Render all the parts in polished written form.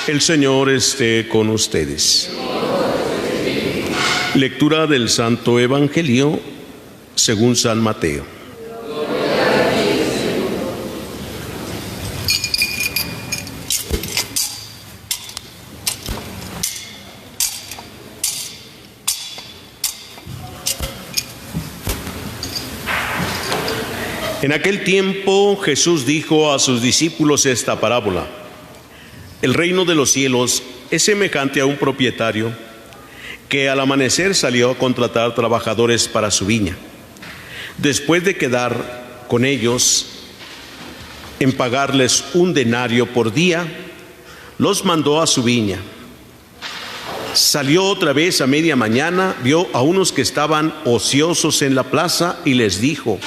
El Señor esté con ustedes. Lectura del Santo Evangelio según San Mateo. En aquel tiempo Jesús dijo a sus discípulos esta parábola: el reino de los cielos es semejante a un propietario que al amanecer salió a contratar trabajadores para su viña. Después de quedar con ellos en pagarles un denario por día, los mandó a su viña. Salió otra vez a media mañana, vio a unos que estaban ociosos en la plaza y les dijo: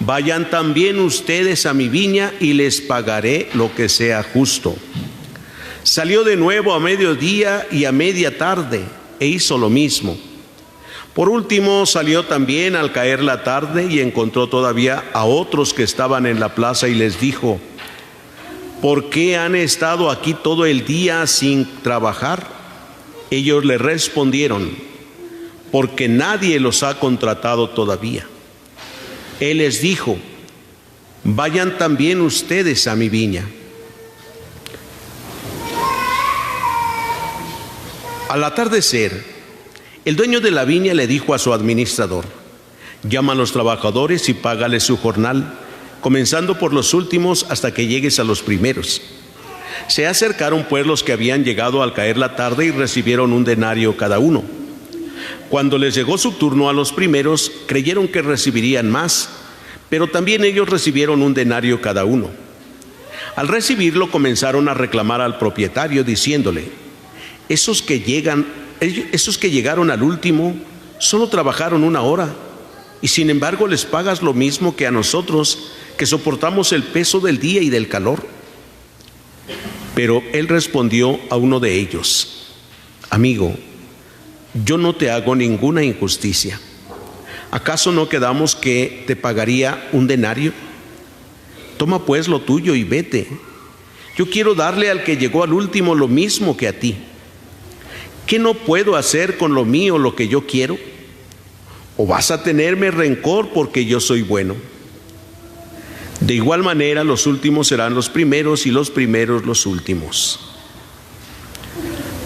vayan también ustedes a mi viña y les pagaré lo que sea justo. Salió de nuevo a mediodía y a media tarde e hizo lo mismo. Por último salió también al caer la tarde y encontró todavía a otros que estaban en la plaza y les dijo: ¿por qué han estado aquí todo el día sin trabajar? Ellos le respondieron: porque nadie los ha contratado todavía. Él les dijo: vayan también ustedes a mi viña. Al atardecer, el dueño de la viña le dijo a su administrador: llama a los trabajadores y págales su jornal, comenzando por los últimos hasta que llegues a los primeros. Se acercaron pues los que habían llegado al caer la tarde y recibieron un denario cada uno. Cuando les llegó su turno a los primeros, creyeron que recibirían más, pero también ellos recibieron un denario cada uno. Al recibirlo comenzaron a reclamar al propietario diciéndole: esos que llegaron al último solo trabajaron 1 hora, y sin embargo les pagas lo mismo que a nosotros, que soportamos el peso del día y del calor. Pero él respondió a uno de ellos: amigo, yo no te hago ninguna injusticia. ¿Acaso no quedamos que te pagaría un denario? Toma pues lo tuyo y vete. Yo quiero darle al que llegó al último lo mismo que a ti. ¿Qué no puedo hacer con lo mío lo que yo quiero? ¿O vas a tenerme rencor porque yo soy bueno? De igual manera, los últimos serán los primeros y los primeros los últimos.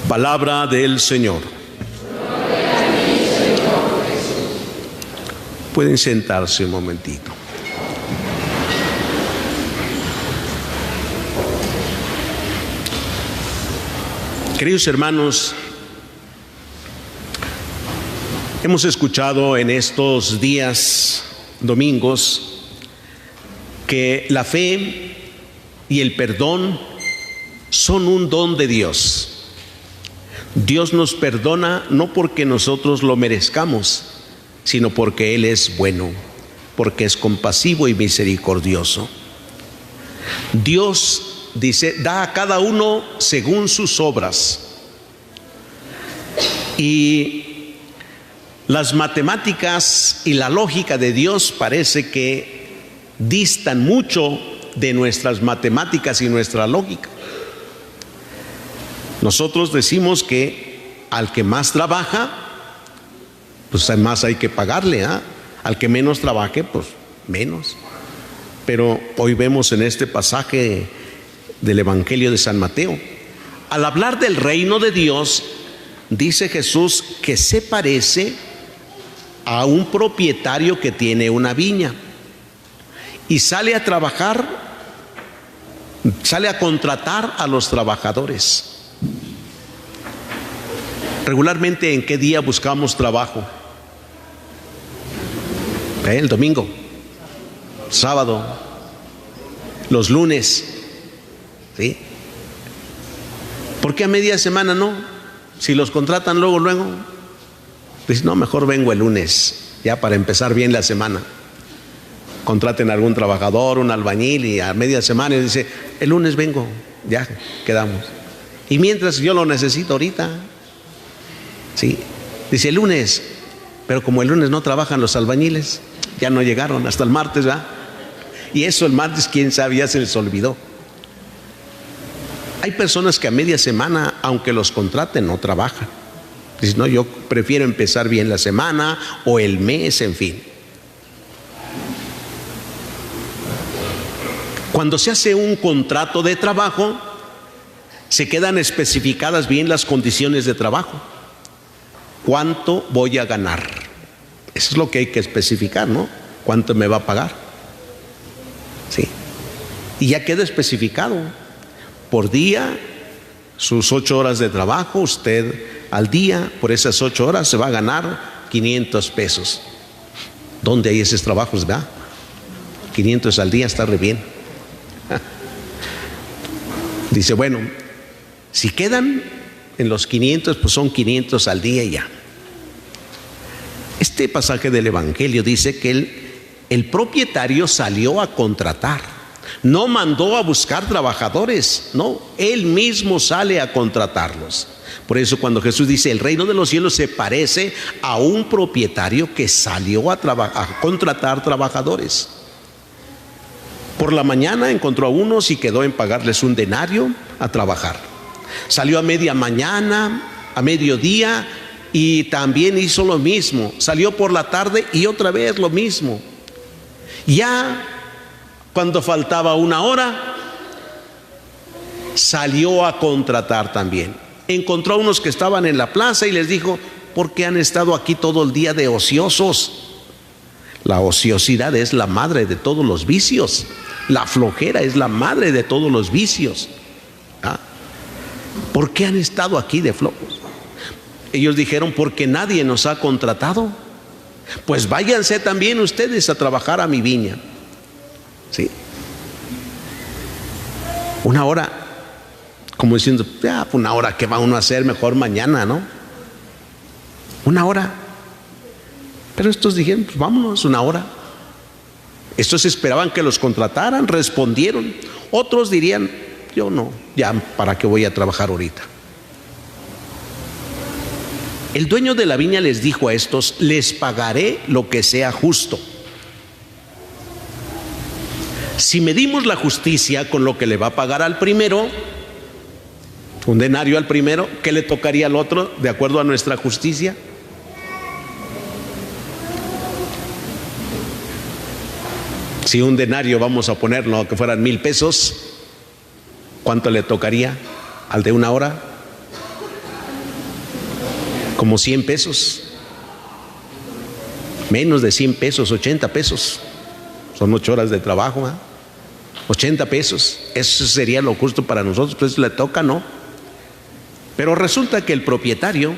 Palabra del Señor. Pueden sentarse un momentito. Queridos hermanos, hemos escuchado en estos días, domingos, que la fe y el perdón son un don de Dios. Dios nos perdona no porque nosotros lo merezcamos, sino porque Él es bueno, porque es compasivo y misericordioso. Dios dice: da a cada uno según sus obras. Y las matemáticas y la lógica de Dios parece que distan mucho de nuestras matemáticas y nuestra lógica. Nosotros decimos que al que más trabaja, pues más hay que pagarle, ¿eh? Al que menos trabaje, pues menos. Pero hoy vemos en este pasaje del Evangelio de San Mateo, al hablar del reino de Dios, dice Jesús que se parece a un propietario que tiene una viña y sale a trabajar, sale a contratar a los trabajadores. Regularmente, ¿en qué día buscamos trabajo? El domingo, sábado, los lunes, ¿sí? ¿Por qué a media semana no? Si los contratan luego, dice: no, mejor vengo el lunes, ya para empezar bien la semana. Contraten a algún trabajador, un albañil, y a media semana y dice: el lunes vengo, ya quedamos. Y mientras yo lo necesito ahorita, ¿sí? Dice el lunes, pero como el lunes no trabajan los albañiles, ya no llegaron hasta el martes, ¿verdad? Y eso el martes, quién sabe, ya se les olvidó. Hay personas que a media semana, aunque los contraten, no trabajan. Dicen, no, yo prefiero empezar bien la semana o el mes, en fin. Cuando se hace un contrato de trabajo, se quedan especificadas bien las condiciones de trabajo. ¿Cuánto voy a ganar? Eso es lo que hay que especificar, ¿no? ¿Cuánto me va a pagar? Sí. Y ya queda especificado. Por día, sus 8 horas de trabajo, usted al día, por esas 8 horas, se va a ganar 500 pesos. ¿Dónde hay esos trabajos, verdad? 500 al día está re bien. Dice, bueno, si quedan en los 500, pues son 500 al día y ya. Este pasaje del Evangelio dice que el propietario salió a contratar. No mandó a buscar trabajadores, no, él mismo sale a contratarlos. Por eso cuando Jesús dice el reino de los cielos se parece a un propietario que salió a contratar trabajadores. Por la mañana encontró a unos y quedó en pagarles un denario a trabajar. Salió a media mañana, a mediodía, y también hizo lo mismo. Salió por la tarde y otra vez lo mismo. Ya cuando faltaba 1 hora, salió a contratar también. Encontró a unos que estaban en la plaza y les dijo, ¿por qué han estado aquí todo el día de ociosos? La ociosidad es la madre de todos los vicios. La flojera es la madre de todos los vicios. ¿Ah? ¿Por qué han estado aquí de flojos? Ellos dijeron, porque nadie nos ha contratado. Pues váyanse también ustedes a trabajar a mi viña. ¿Sí? 1 hora, como diciendo, ya, 1 hora, ¿qué va uno a hacer? Mejor mañana, ¿no? 1 hora. Pero estos dijeron, pues vámonos, 1 hora. Estos esperaban que los contrataran, respondieron. Otros dirían, yo no, ya, ¿para qué voy a trabajar ahorita? El dueño de la viña les dijo a estos, les pagaré lo que sea justo. Si medimos la justicia con lo que le va a pagar al primero, un denario al primero, ¿qué le tocaría al otro de acuerdo a nuestra justicia? Si un denario, vamos a ponerlo que fueran 1,000 pesos, ¿cuánto le tocaría al de 1 hora? Como 100 pesos. Menos de 100 pesos, 80 pesos. Son 8 horas de trabajo, ¿eh? 80 pesos. Eso sería lo justo para nosotros, pues le toca, ¿no? Pero resulta que el propietario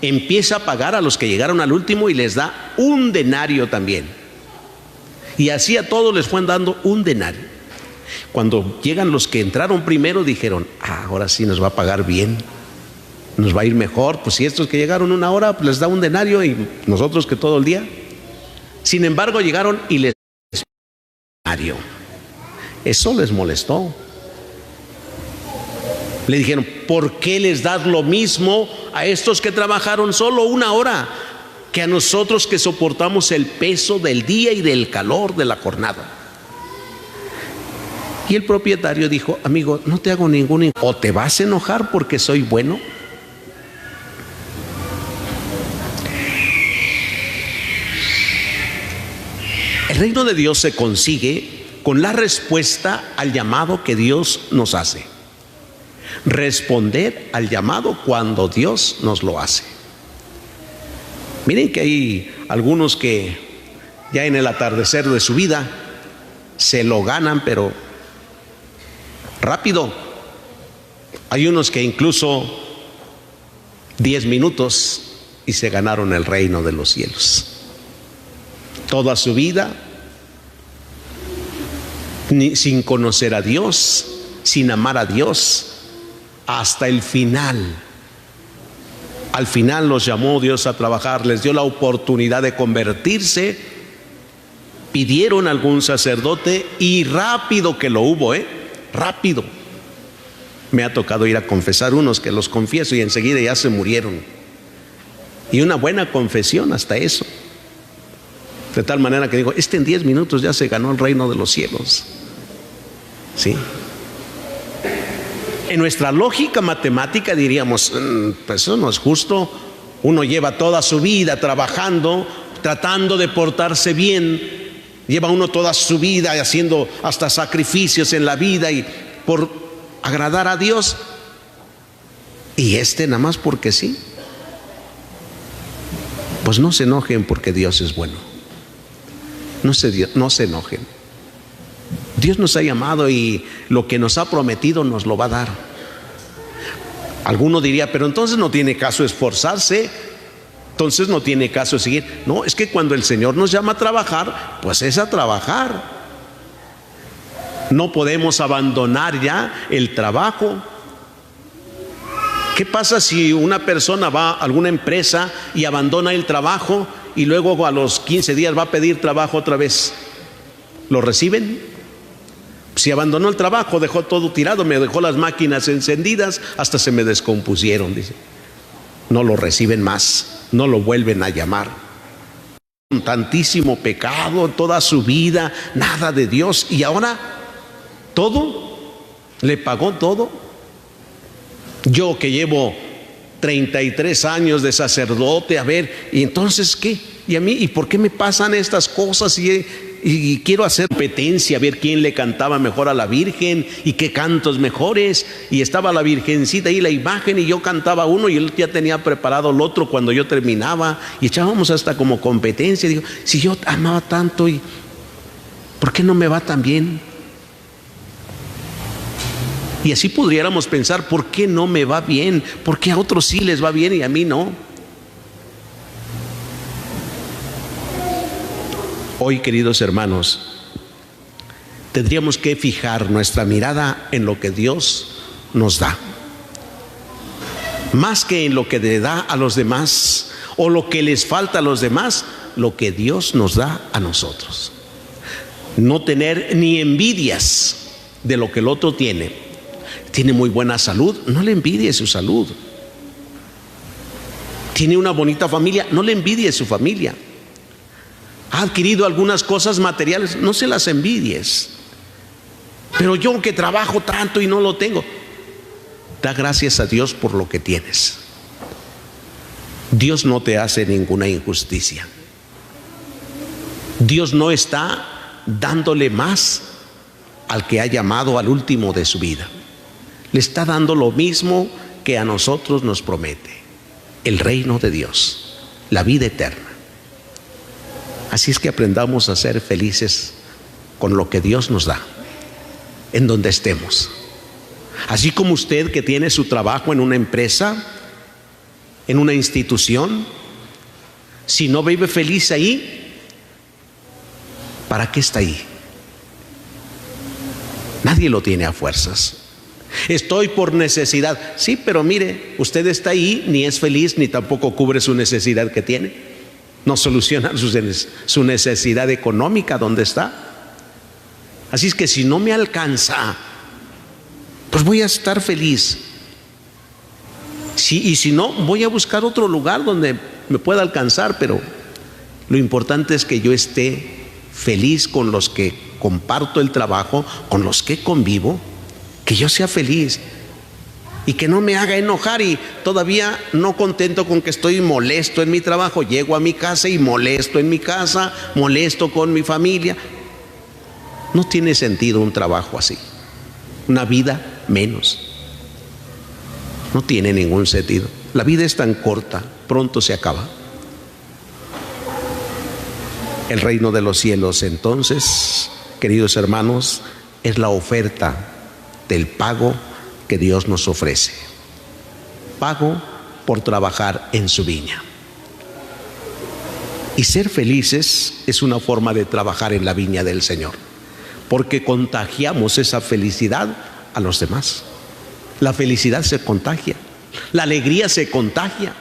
empieza a pagar a los que llegaron al último y les da un denario también. Y así a todos les fueron dando un denario. Cuando llegan los que entraron primero, dijeron, ahora sí nos va a pagar bien, nos va a ir mejor. Pues si estos que llegaron 1 hora, pues les da un denario, y nosotros que todo el día. Sin embargo, llegaron y les denario. Eso les molestó. Le dijeron, ¿por qué les das lo mismo a estos que trabajaron solo 1 hora que a nosotros que soportamos el peso del día y del calor de la jornada? Y el propietario dijo, amigo, no te hago ningún, o te vas a enojar porque soy bueno. El reino de Dios se consigue con la respuesta al llamado que Dios nos hace. Responder al llamado cuando Dios nos lo hace. Miren que hay algunos que ya en el atardecer de su vida se lo ganan, pero rápido. Hay unos que incluso 10 minutos y se ganaron el reino de los cielos. Toda su vida sin conocer a Dios, sin amar a Dios, hasta el final. Al final los llamó Dios a trabajar, les dio la oportunidad de convertirse, pidieron a algún sacerdote y rápido que lo hubo, rápido. Me ha tocado ir a confesar unos que los confieso y enseguida ya se murieron. Y una buena confesión hasta eso. De tal manera que digo, en 10 minutos ya se ganó el reino de los cielos. ¿Sí? En nuestra lógica matemática diríamos, pues eso no es justo. Uno lleva toda su vida trabajando, tratando de portarse bien. Lleva uno toda su vida haciendo hasta sacrificios en la vida y por agradar a Dios. Y nada más porque sí. Pues no se enojen porque Dios es bueno. No se enojen. Dios nos ha llamado y lo que nos ha prometido nos lo va a dar. Alguno diría, pero entonces no tiene caso esforzarse, entonces no tiene caso seguir. No, es que cuando el Señor nos llama a trabajar, pues es a trabajar. No podemos abandonar ya el trabajo. ¿Qué pasa si una persona va a alguna empresa y abandona el trabajo y luego a los 15 días va a pedir trabajo otra vez? ¿Lo reciben? Si abandonó el trabajo, dejó todo tirado, me dejó las máquinas encendidas, hasta se me descompusieron, dice. No lo reciben más, no lo vuelven a llamar. Tantísimo pecado, toda su vida, nada de Dios, y ahora todo, le pagó todo. Yo que llevo 33 años de sacerdote, a ver, ¿y entonces qué? ¿Y a mí? ¿Y por qué me pasan estas cosas? Y quiero hacer competencia, a ver quién le cantaba mejor a la Virgen y qué cantos mejores. Y estaba la Virgencita ahí, la imagen, y yo cantaba uno y él ya tenía preparado el otro cuando yo terminaba. Y echábamos hasta como competencia. Digo, si yo amaba tanto, ¿y por qué no me va tan bien? Y así pudiéramos pensar, ¿por qué no me va bien? ¿Por qué a otros sí les va bien y a mí no? Hoy, queridos hermanos, tendríamos que fijar nuestra mirada en lo que Dios nos da, más que en lo que le da a los demás o lo que les falta a los demás, lo que Dios nos da a nosotros. No tener ni envidias de lo que el otro tiene. Tiene muy buena salud, no le envidie su salud. Tiene una bonita familia, no le envidie su familia. Ha adquirido algunas cosas materiales, no se las envidies. Pero yo que trabajo tanto y no lo tengo, da gracias a Dios por lo que tienes. Dios no te hace ninguna injusticia. Dios no está dándole más al que ha llamado al último de su vida. Le está dando lo mismo que a nosotros nos promete: el reino de Dios, la vida eterna. Así es que aprendamos a ser felices con lo que Dios nos da, en donde estemos. Así como usted que tiene su trabajo en una empresa, en una institución, si no vive feliz ahí, ¿para qué está ahí? Nadie lo tiene a fuerzas. Estoy por necesidad. Sí, pero mire, usted está ahí, ni es feliz, ni tampoco cubre su necesidad que tiene. No soluciona su necesidad económica donde está. Así es que si no me alcanza, pues voy a estar feliz. Y si no, voy a buscar otro lugar donde me pueda alcanzar, pero lo importante es que yo esté feliz con los que comparto el trabajo, con los que convivo, que yo sea feliz y que no me haga enojar. Y todavía no contento con que estoy molesto en mi trabajo, llego a mi casa y molesto en mi casa, molesto con mi familia. No tiene sentido un trabajo así, una vida menos. No tiene ningún sentido. La vida es tan corta, pronto se acaba. El reino de los cielos, entonces, queridos hermanos, es la oferta del pago que Dios nos ofrece. Pago por trabajar en su viña. Y ser felices es una forma de trabajar en la viña del Señor, porque contagiamos esa felicidad a los demás. La felicidad se contagia, la alegría se contagia.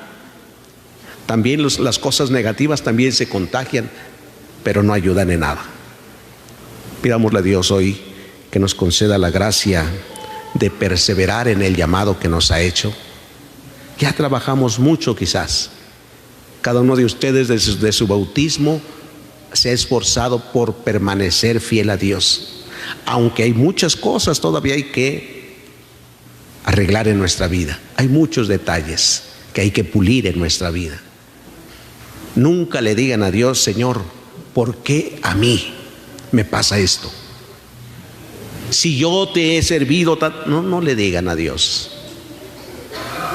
También las cosas negativas también se contagian, pero no ayudan en nada. Pidámosle a Dios hoy que nos conceda la gracia de perseverar en el llamado que nos ha hecho. Ya trabajamos mucho quizás. Cada uno de ustedes desde su bautismo se ha esforzado por permanecer fiel a Dios. Aunque hay muchas cosas todavía hay que arreglar en nuestra vida. Hay muchos detalles que hay que pulir en nuestra vida. Nunca le digan a Dios: Señor, ¿por qué a mí me pasa esto? Si yo te he servido, no le digan a Dios.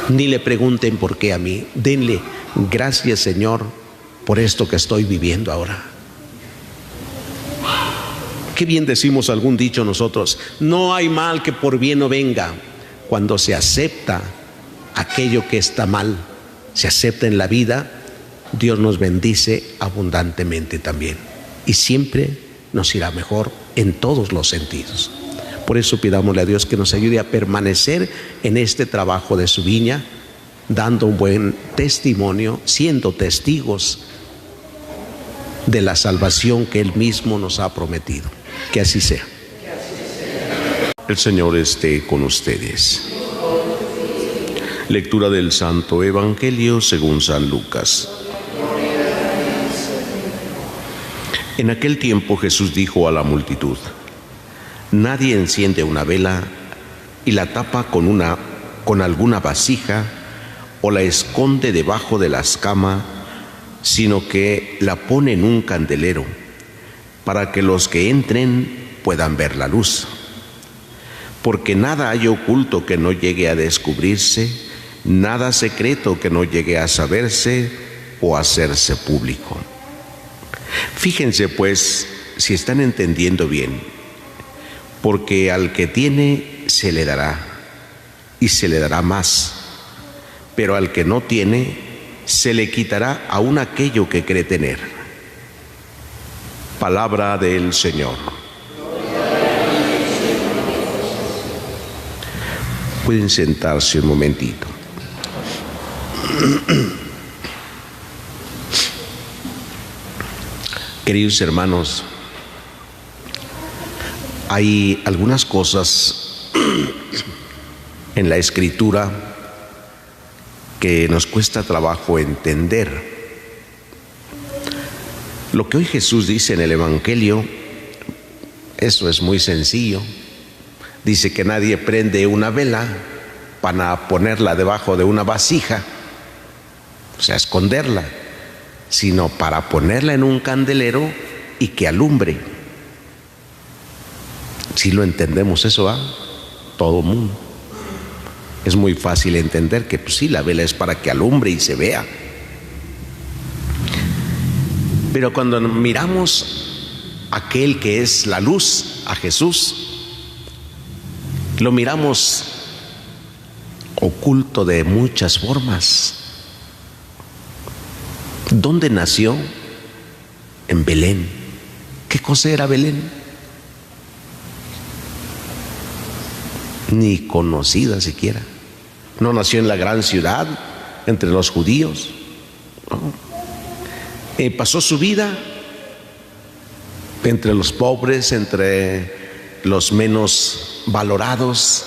Ni le pregunten por qué a mí. Denle: gracias, Señor, por esto que estoy viviendo ahora. Qué bien decimos algún dicho nosotros: no hay mal que por bien no venga. Cuando se acepta aquello que está mal, se acepta en la vida, Dios nos bendice abundantemente también. Y siempre nos irá mejor en todos los sentidos. Por eso pidámosle a Dios que nos ayude a permanecer en este trabajo de su viña, dando un buen testimonio, siendo testigos de la salvación que Él mismo nos ha prometido. Que así sea. El Señor esté con ustedes. Lectura del Santo Evangelio según San Lucas. En aquel tiempo Jesús dijo a la multitud: nadie enciende una vela y la tapa con alguna vasija o la esconde debajo de la escama, sino que la pone en un candelero, para que los que entren puedan ver la luz. Porque nada hay oculto que no llegue a descubrirse, nada secreto que no llegue a saberse o a hacerse público. Fíjense pues si están entendiendo bien, porque al que tiene se le dará, y se le dará más, pero al que no tiene se le quitará aún aquello que cree tener. Palabra del Señor. Pueden sentarse un momentito. Queridos hermanos, hay algunas cosas en la Escritura que nos cuesta trabajo entender. Lo que hoy Jesús dice en el Evangelio, eso es muy sencillo. Dice que nadie prende una vela para ponerla debajo de una vasija, o sea, esconderla, sino para ponerla en un candelero y que alumbre. Si lo entendemos eso, ¿va? Todo mundo. Es muy fácil entender que pues sí, la vela es para que alumbre y se vea. Pero cuando miramos a aquel que es la luz, a Jesús, lo miramos oculto de muchas formas. ¿Dónde nació? En Belén. ¿Qué cosa era Belén? Ni conocida siquiera. No nació en la gran ciudad, entre los judíos. No. Pasó su vida entre los pobres, entre los menos valorados,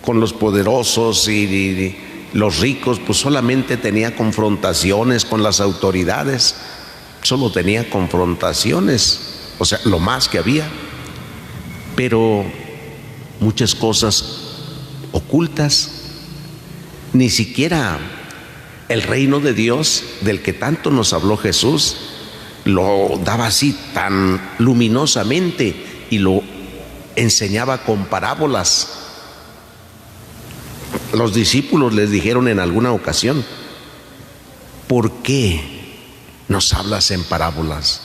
con los poderosos y los ricos, pues solamente tenía confrontaciones con las autoridades, solo tenía confrontaciones, o sea, lo más que había, pero muchas cosas ocultas. Ni siquiera el reino de Dios, del que tanto nos habló Jesús, lo daba así tan luminosamente y lo enseñaba con parábolas. Los discípulos les dijeron en alguna ocasión: ¿por qué nos hablas en parábolas?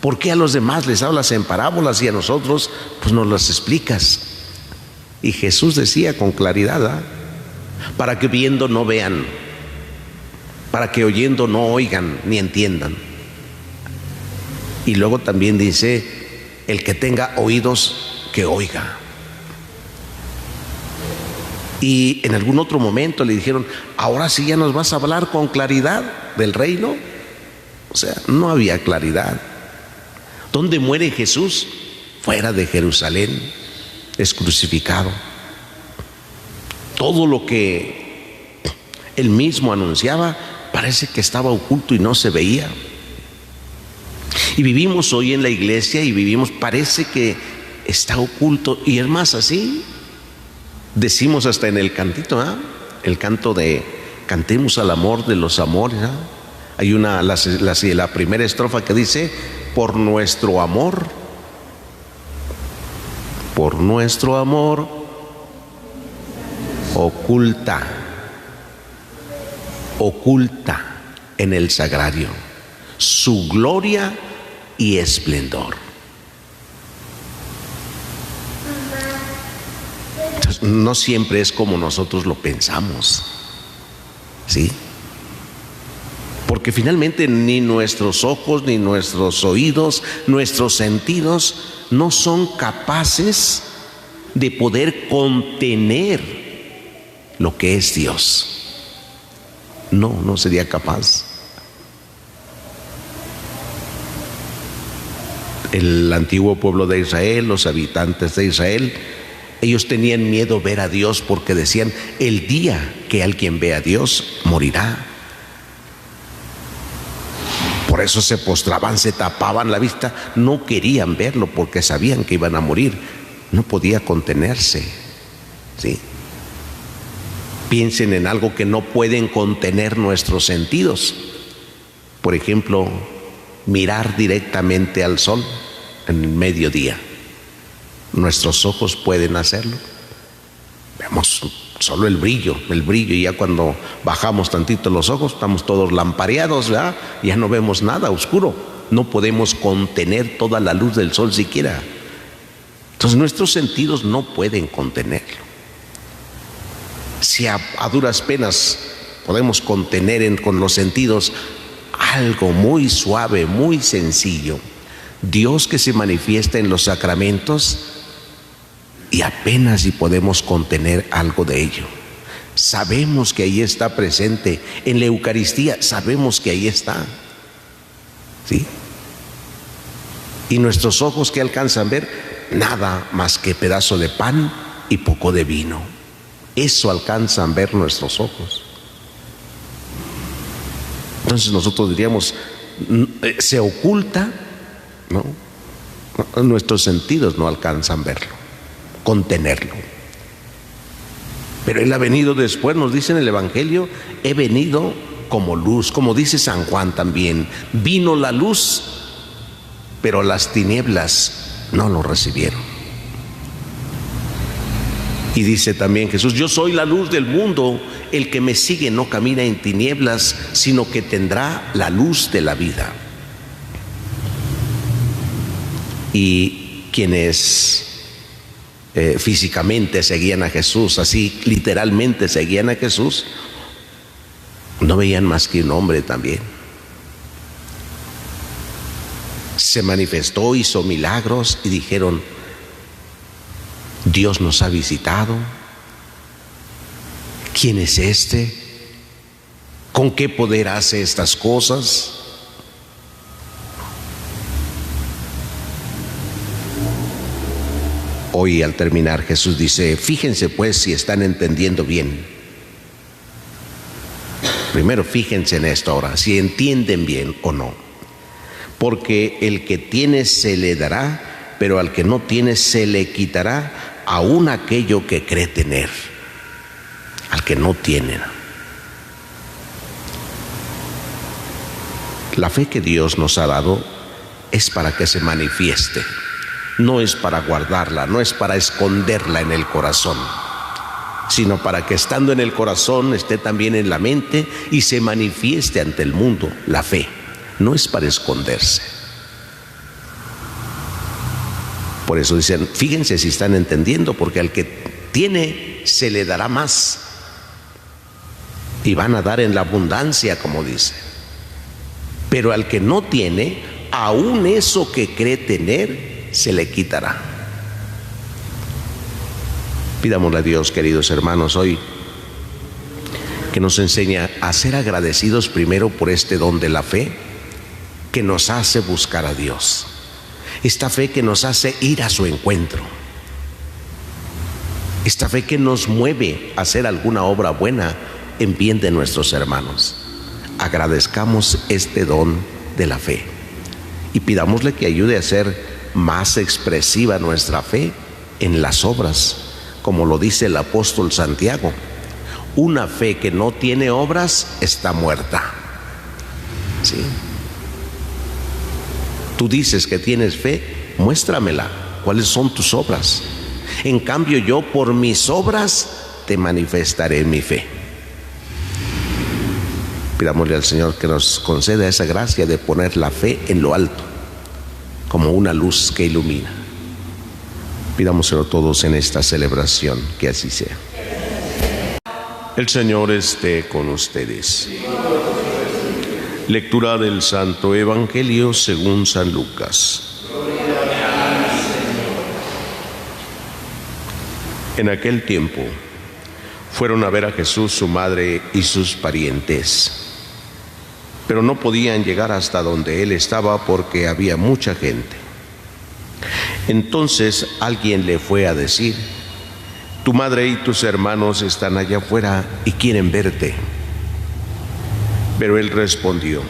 ¿Por qué a los demás les hablas en parábolas y a nosotros pues nos las explicas? Y Jesús decía con claridad, para que viendo no vean, para que oyendo no oigan ni entiendan. Y luego también dice: el que tenga oídos, que oiga. Y en algún otro momento le dijeron: ahora sí ya nos vas a hablar con claridad del reino. O sea, no había claridad. ¿Dónde muere Jesús? Fuera de Jerusalén, es crucificado. Todo lo que él mismo anunciaba parece que estaba oculto y no se veía. Y vivimos hoy en la iglesia y parece que está oculto, y es más así. Decimos hasta en el cantito, el canto de cantemos al amor de los amores. Hay la primera estrofa que dice: por nuestro amor oculta en el sagrario su gloria y esplendor. Entonces, no siempre es como nosotros lo pensamos, ¿sí? Porque finalmente ni nuestros ojos, ni nuestros oídos, nuestros sentidos no son capaces de poder contener lo que es Dios. No sería capaz. El antiguo pueblo de Israel, los habitantes de Israel, ellos tenían miedo ver a Dios porque decían: el día que alguien ve a Dios, morirá. Por eso se postraban, se tapaban la vista, no querían verlo porque sabían que iban a morir. No podía contenerse, ¿sí? Piensen en algo que no pueden contener nuestros sentidos. Por ejemplo, mirar directamente al sol en el mediodía. Nuestros ojos pueden hacerlo. Vemos solo el brillo, y ya cuando bajamos tantito los ojos estamos todos lampareados, ¿verdad? Ya no vemos nada, oscuro. No podemos contener toda la luz del sol siquiera. Entonces nuestros sentidos no pueden contenerlo. Si a duras penas podemos contener con los sentidos algo muy suave, muy sencillo, Dios que se manifiesta en los sacramentos, y apenas si podemos contener algo de ello. Sabemos que ahí está presente en la Eucaristía, sabemos que ahí está, ¿sí? Y nuestros ojos, ¿qué alcanzan a ver? Nada más que pedazo de pan y poco de vino. Eso alcanzan a ver nuestros ojos. Entonces nosotros diríamos, se oculta, ¿no? Nuestros sentidos no alcanzan a verlo, contenerlo. Pero Él ha venido después, nos dice en el Evangelio: he venido como luz, como dice San Juan también. Vino la luz, pero las tinieblas no lo recibieron. Y dice también Jesús: yo soy la luz del mundo, el que me sigue no camina en tinieblas, sino que tendrá la luz de la vida. Y quienes físicamente seguían a Jesús, así literalmente seguían a Jesús, no veían más que un hombre también. Se manifestó, hizo milagros y dijeron: Dios nos ha visitado. ¿Quién es este? ¿Con qué poder hace estas cosas? Hoy, al terminar, Jesús dice: fíjense pues si están entendiendo bien. Primero fíjense en esto ahora, si entienden bien o no. Porque el que tiene se le dará, pero al que no tiene se le quitará aún aquello que cree tener. Al que no tiene. La fe que Dios nos ha dado es para que se manifieste. No es para guardarla, no es para esconderla en el corazón, sino para que estando en el corazón esté también en la mente y se manifieste ante el mundo. La fe no es para esconderse. Por eso dicen: fíjense si están entendiendo, porque al que tiene se le dará más, y van a dar en la abundancia, como dice. Pero al que no tiene, aún eso que cree tener se le quitará. Pidámosle a Dios, queridos hermanos, hoy que nos enseña a ser agradecidos primero por este don de la fe que nos hace buscar a Dios. Esta fe que nos hace ir a su encuentro. Esta fe que nos mueve a hacer alguna obra buena en bien de nuestros hermanos. Agradezcamos este don de la fe y pidámosle que ayude a ser más expresiva nuestra fe en las obras, como como lo dice el apóstol Santiago, una fe que no tiene obras está muerta. ¿Sí? Tú dices que tienes fe, muéstramela. ¿Cuáles son tus obras? En cambio, yo por mis obras te manifestaré mi fe. Pidámosle al Señor que nos conceda esa gracia de poner la fe en lo alto, como una luz que ilumina. Pidámoselo todos en esta celebración, que así sea. El Señor esté con ustedes. Lectura del Santo Evangelio según San Lucas. En aquel tiempo fueron a ver a Jesús su madre y sus parientes, pero no podían llegar hasta donde él estaba porque había mucha gente. Entonces alguien le fue a decir: tu madre y tus hermanos están allá afuera y quieren verte. Pero él respondió: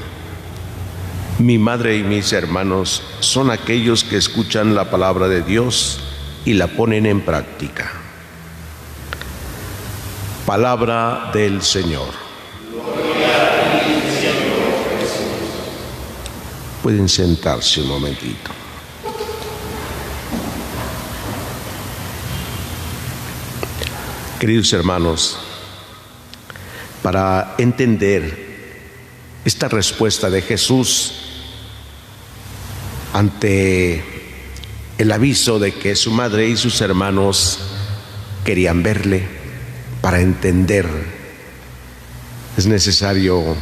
mi madre y mis hermanos son aquellos que escuchan la palabra de Dios y la ponen en práctica. Palabra del Señor. Pueden sentarse un momentito. Queridos hermanos, para entender esta respuesta de Jesús ante el aviso de que su madre y sus hermanos querían verle, para entender es necesario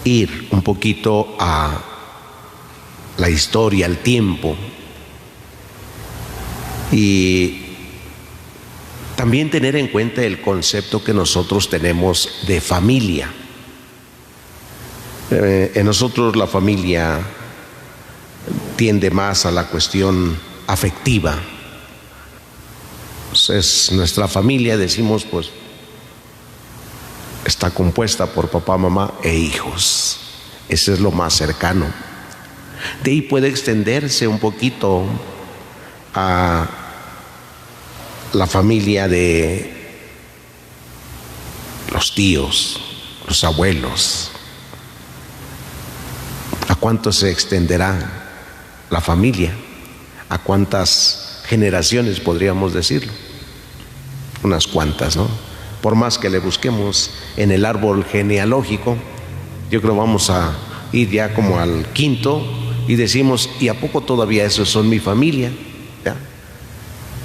ir un poquito a la historia, al tiempo, y también tener en cuenta el concepto que nosotros tenemos de familia. En nosotros la familia tiende más a la cuestión afectiva. Es nuestra familia, decimos, pues está compuesta por papá, mamá e hijos. Ese es lo más cercano. De ahí puede extenderse un poquito a la familia de los tíos, los abuelos. ¿A cuánto se extenderá la familia? ¿A cuántas generaciones podríamos decirlo? Unas cuantas, ¿no? Por más que le busquemos en el árbol genealógico, yo creo vamos a ir ya como al quinto y decimos: ¿y a poco todavía esos son mi familia? ¿Ya?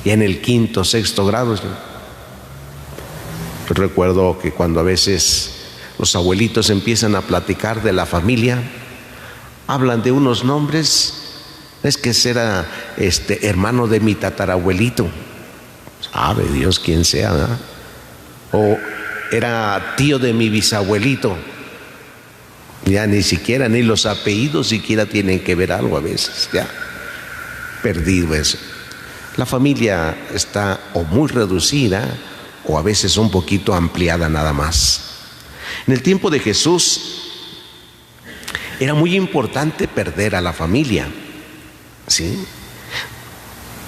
Y en el quinto, sexto grado. Yo recuerdo que cuando a veces los abuelitos empiezan a platicar de la familia, hablan de unos nombres. Es que será hermano de mi tatarabuelito, sabe Dios quién sea, ¿verdad? O era tío de mi bisabuelito. Ya ni siquiera, ni los apellidos siquiera tienen que ver algo a veces. Ya perdido eso. La familia está o muy reducida o a veces un poquito ampliada nada más. En el tiempo de Jesús era muy importante perder a la familia, ¿sí?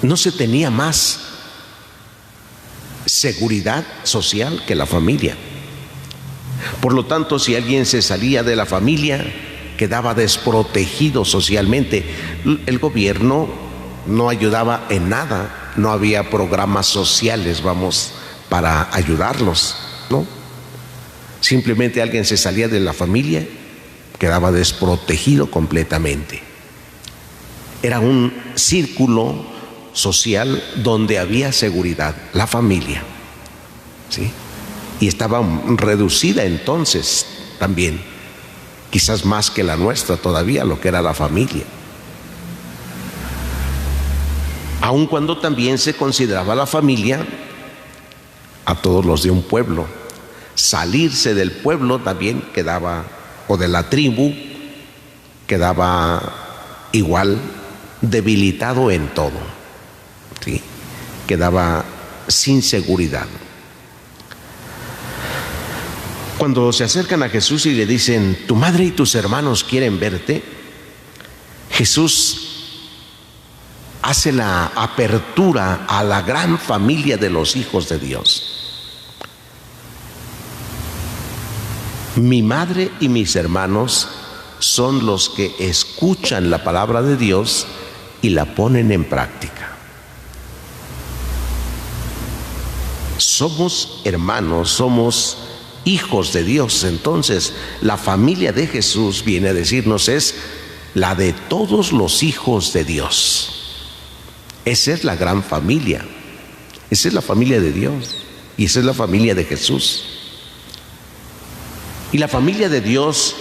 No se tenía más seguridad social que la familia. Por lo tanto, si alguien se salía de la familia, quedaba desprotegido socialmente. El gobierno no ayudaba en nada, no había programas sociales, para ayudarlos, ¿no? Simplemente alguien se salía de la familia, quedaba desprotegido completamente. Era un círculo social donde había seguridad, la familia, ¿sí? Y estaba reducida entonces también, quizás más que la nuestra todavía, lo que era la familia. Aun cuando también se consideraba la familia a todos los de un pueblo. Salirse del pueblo también quedaba, o de la tribu, quedaba igual debilitado en todo, ¿sí? Quedaba sin seguridad. Cuando se acercan a Jesús y le dicen: tu madre y tus hermanos quieren verte, Jesús hace la apertura a la gran familia de los hijos de Dios. Mi madre y mis hermanos son los que escuchan la palabra de Dios y la ponen en práctica. Somos hermanos, somos hijos de Dios. Entonces, la familia de Jesús, viene a decirnos, es la de todos los hijos de Dios. Esa es la gran familia. Esa es la familia de Dios. Y esa es la familia de Jesús. Y la familia de Dios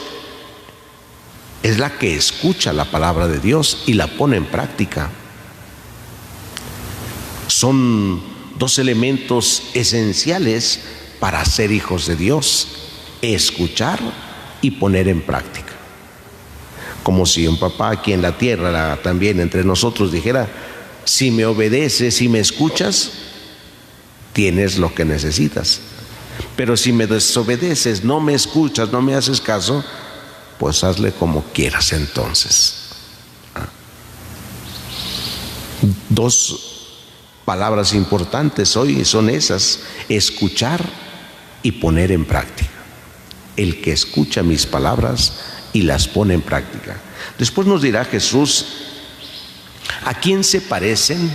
es la que escucha la palabra de Dios y la pone en práctica. Son dos elementos esenciales para ser hijos de Dios: escuchar y poner en práctica. Como si un papá aquí en la tierra, también entre nosotros, dijera: si me obedeces, si me escuchas, tienes lo que necesitas. Pero si me desobedeces, no me escuchas, no me haces caso, pues hazle como quieras entonces. Dos palabras importantes hoy son esas: escuchar y poner en práctica. El que escucha mis palabras y las pone en práctica. Después nos dirá Jesús a quién se parecen,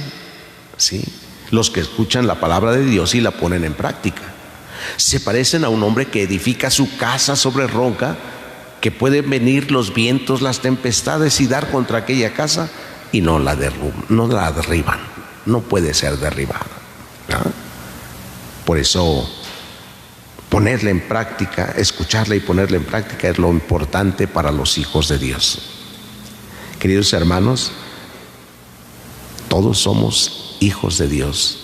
¿sí?, los que escuchan la palabra de Dios y la ponen en práctica. Se parecen a un hombre que edifica su casa sobre roca, que pueden venir los vientos, las tempestades y dar contra aquella casa y no la derriban, no puede ser derribada, ¿no? Por eso ponerla en práctica, escucharla y ponerla en práctica es lo importante para los hijos de Dios. Queridos hermanos, todos somos hijos de Dios,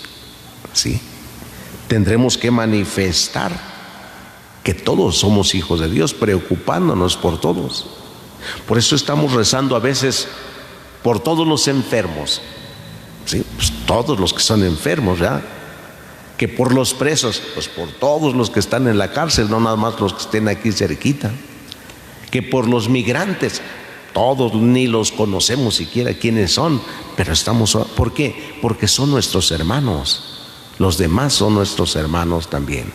¿sí? Tendremos que manifestar que todos somos hijos de Dios, preocupándonos por todos. Por eso estamos rezando a veces por todos los enfermos, ¿sí? Pues todos los que son enfermos, ¿ya? Que por los presos, pues por todos los que están en la cárcel, no nada más los que estén aquí cerquita. Que por los migrantes, todos ni los conocemos siquiera quiénes son, pero estamos. ¿Por qué? Porque son nuestros hermanos. Los demás son nuestros hermanos también.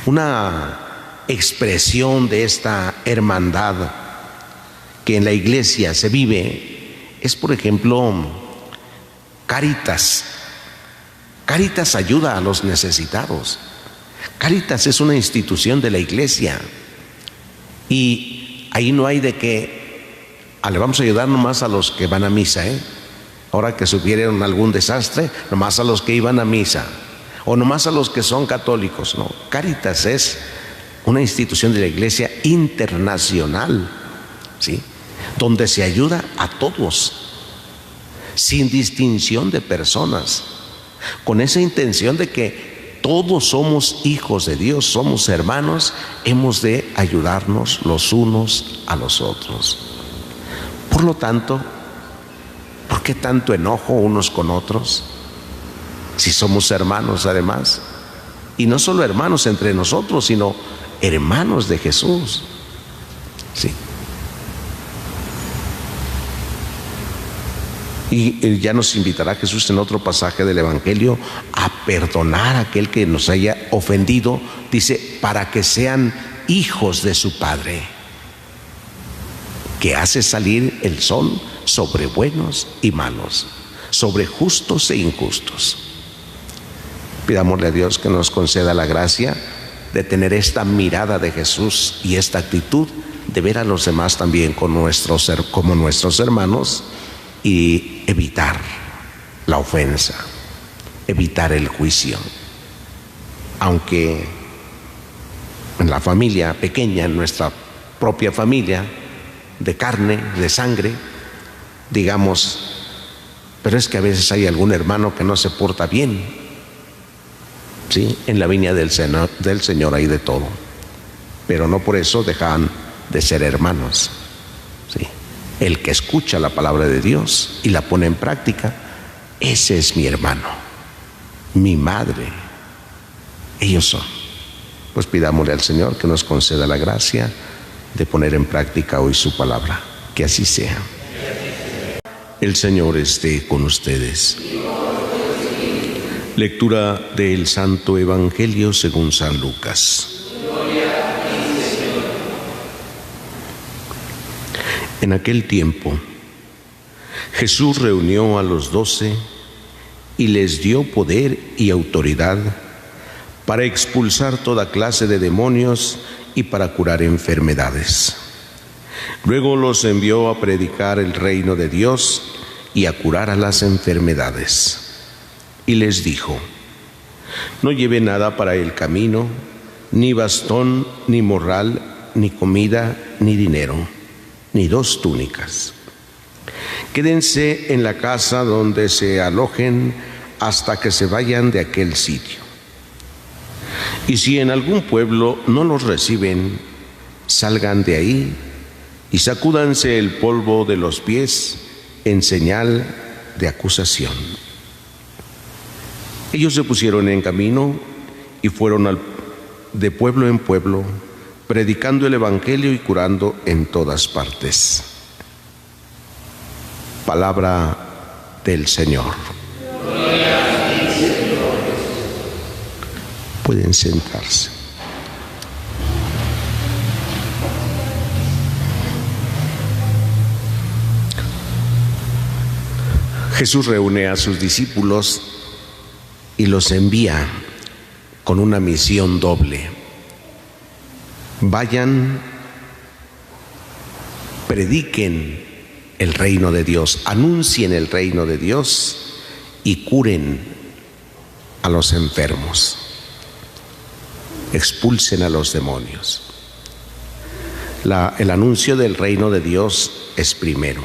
Una expresión de esta hermandad que en la iglesia se vive es, por ejemplo, Cáritas. Cáritas ayuda a los necesitados. Cáritas es una institución de la iglesia y ahí no hay de que le vamos a ayudar nomás a los que van a misa, ahora que sufrieron algún desastre, nomás a los que iban a misa o nomás a los que son católicos. No, Cáritas es una institución de la iglesia internacional, ¿sí?, donde se ayuda a todos sin distinción de personas, con esa intención de que todos somos hijos de Dios, somos hermanos, hemos de ayudarnos los unos a los otros. Por lo tanto, ¿por qué tanto enojo unos con otros? Si somos hermanos además, y no solo hermanos entre nosotros, sino hermanos de Jesús, ¿sí? Y ya nos invitará Jesús en otro pasaje del Evangelio a perdonar a aquel que nos haya ofendido. Dice, para que sean hijos de su Padre, que hace salir el sol sobre buenos y malos, sobre justos e injustos. Pidámosle a Dios que nos conceda la gracia de tener esta mirada de Jesús y esta actitud de ver a los demás también como nuestros hermanos, y evitar la ofensa, evitar el juicio. Aunque en la familia pequeña, en nuestra propia familia de carne, de sangre, digamos, pero es que a veces hay algún hermano que no se porta bien, ¿sí? En la viña del Señor hay de todo, pero no por eso dejan de ser hermanos, ¿sí? El que escucha la palabra de Dios y la pone en práctica, ese es mi hermano, mi madre, ellos son. Pues pidámosle al Señor que nos conceda la gracia de poner en práctica hoy su palabra, que así sea. El Señor esté con ustedes. Lectura del Santo Evangelio según San Lucas. En aquel tiempo, Jesús reunió a los 12 y les dio poder y autoridad para expulsar toda clase de demonios y para curar enfermedades. Luego los envió a predicar el reino de Dios y a curar a las enfermedades. Y les dijo: no lleve nada para el camino, ni bastón, ni morral, ni comida, ni dinero, ni 2 túnicas. Quédense en la casa donde se alojen hasta que se vayan de aquel sitio. Y si en algún pueblo no los reciben, salgan de ahí y sacúdanse el polvo de los pies en señal de acusación. Ellos se pusieron en camino y fueron de pueblo en pueblo, predicando el Evangelio y curando en todas partes. Palabra del Señor. Pueden sentarse. Jesús reúne a sus discípulos y los envía con una misión doble. Vayan, prediquen el reino de Dios, anuncien el reino de Dios y curen a los enfermos, expulsen a los demonios. El anuncio del reino de Dios es primero,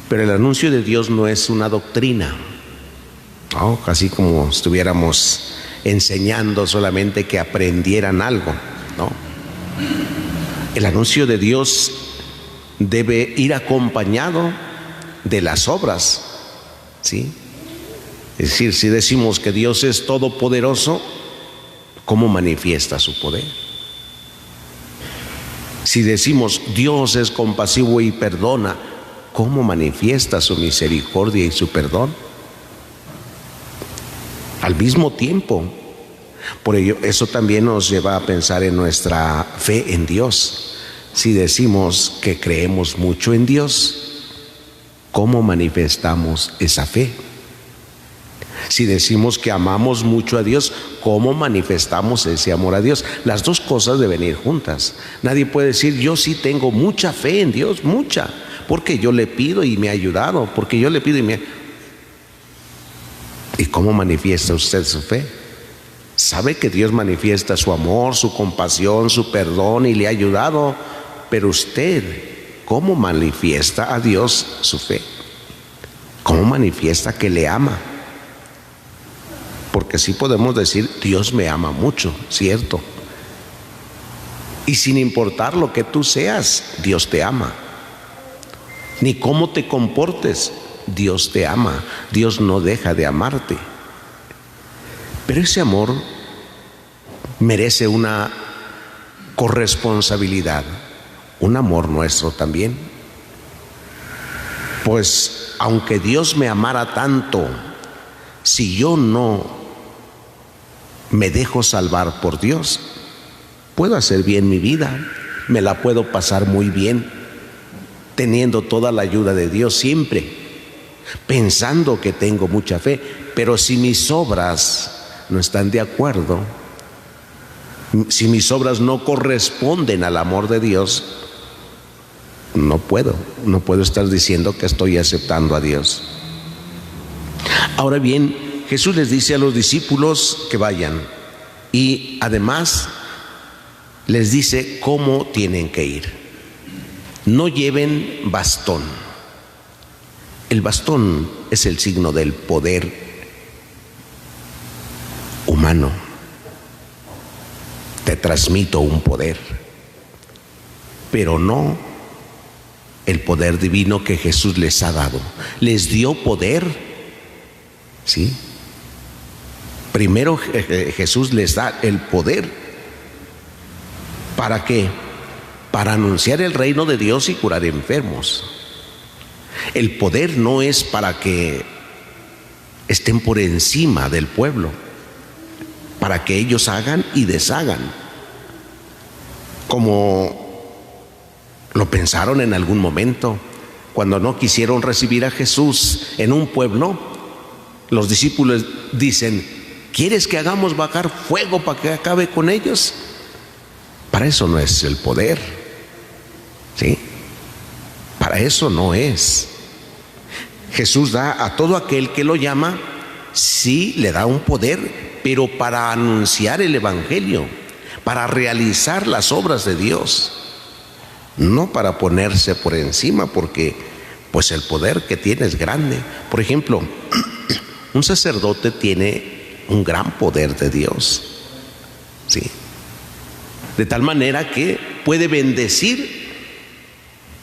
pero el anuncio de Dios no es una doctrina, ¿no? Casi como estuviéramos enseñando solamente que aprendieran algo, ¿no? El anuncio de Dios debe ir acompañado de las obras, ¿sí? Es decir, si decimos que Dios es todopoderoso, ¿cómo manifiesta su poder? Si decimos Dios es compasivo y perdona, ¿cómo manifiesta su misericordia y su perdón? Al mismo tiempo, por ello, eso también nos lleva a pensar en nuestra fe en Dios. Si decimos que creemos mucho en Dios, ¿cómo manifestamos esa fe? Si decimos que amamos mucho a Dios, ¿cómo manifestamos ese amor a Dios? Las dos cosas deben ir juntas. Nadie puede decir, yo sí tengo mucha fe en Dios, mucha, porque yo le pido y me ha ayudado, porque yo le pido y me... ¿Y cómo manifiesta usted su fe? Sabe que Dios manifiesta su amor, su compasión, su perdón y le ha ayudado, pero usted, ¿cómo manifiesta a Dios su fe? ¿Cómo manifiesta que le ama? Porque sí podemos decir, Dios me ama mucho, ¿cierto? Y sin importar lo que tú seas, Dios te ama. Ni cómo te comportes, Dios te ama. Dios no deja de amarte. Pero ese amor merece una corresponsabilidad, un amor nuestro también. Pues aunque Dios me amara tanto, si yo no me dejo salvar por Dios, puedo hacer bien mi vida, me la puedo pasar muy bien, teniendo toda la ayuda de Dios siempre, pensando que tengo mucha fe, pero si mis obras no están de acuerdo, si mis obras no corresponden al amor de Dios, no puedo estar diciendo que estoy aceptando a Dios. Ahora bien, Jesús les dice a los discípulos que vayan y además les dice cómo tienen que ir. No lleven bastón. El bastón es el signo del poder humano. Te transmito un poder, pero no el poder divino que Jesús les ha dado. Les dio poder, ¿sí? Primero Jesús les da el poder. ¿Para qué? Para anunciar el reino de Dios y curar enfermos. El poder no es para que estén por encima del pueblo, para que ellos hagan y deshagan, como lo pensaron en algún momento. Cuando no quisieron recibir a Jesús en un pueblo, los discípulos dicen: ¿quieres que hagamos bajar fuego para que acabe con ellos? Para eso no es el poder, ¿sí? Para eso no es. Jesús da a todo aquel que lo llama, sí le da un poder, pero para anunciar el evangelio, para realizar las obras de Dios, no para ponerse por encima, porque pues el poder que tiene es grande. Por ejemplo, un sacerdote tiene un gran poder de Dios, ¿sí? De tal manera que puede bendecir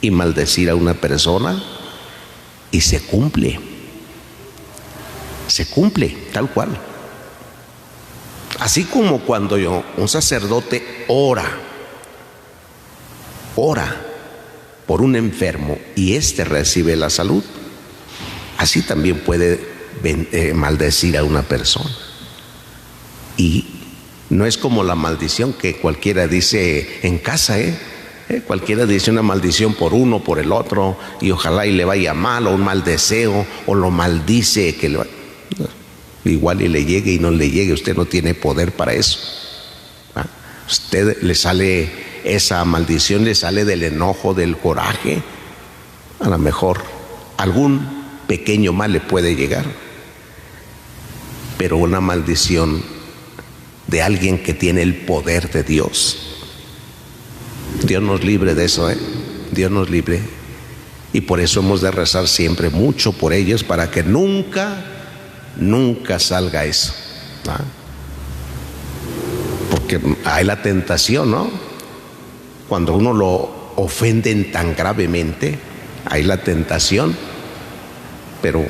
y maldecir a una persona, y se cumple tal cual. Así como cuando un sacerdote ora por un enfermo y éste recibe la salud, así también puede maldecir a una persona. Y no es como la maldición que cualquiera dice en casa, cualquiera dice una maldición por uno, por el otro, y ojalá y le vaya mal, o un mal deseo, o lo maldice que le va... Igual y le llegue y no le llegue, usted no tiene poder para eso. Usted le sale esa maldición, le sale del enojo, del coraje. A lo mejor algún pequeño mal le puede llegar, pero una maldición de alguien que tiene el poder de Dios, Dios nos libre de eso, Dios nos libre. Y por eso hemos de rezar siempre mucho por ellos, para que nunca salga eso, ¿no? Porque hay la tentación, ¿no? Cuando uno lo ofenden tan gravemente, hay la tentación. Pero